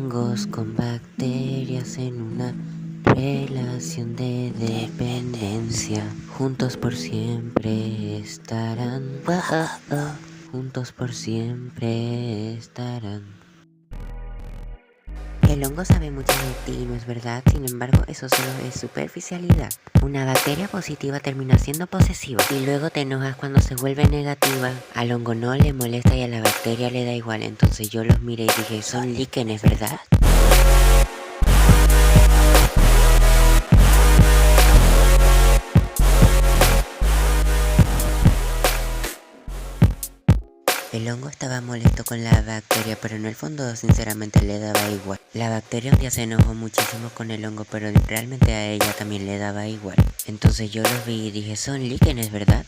hongos con bacterias en una relación de dependencia. Juntos por siempre estarán. Juntos por siempre estarán. El hongo sabe mucho de ti, ¿no es verdad? Sin embargo, eso solo es superficialidad. Una bacteria positiva termina siendo posesiva y luego te enojas cuando se vuelve negativa. Al hongo no le molesta y a la bacteria le da igual. Entonces yo los miré y dije, son líquenes, ¿verdad? El hongo estaba molesto con la bacteria, pero en el fondo sinceramente le daba igual. La bacteria un día se enojó muchísimo con el hongo, pero realmente a ella también le daba igual. Entonces yo los vi y dije, son líquenes, ¿verdad?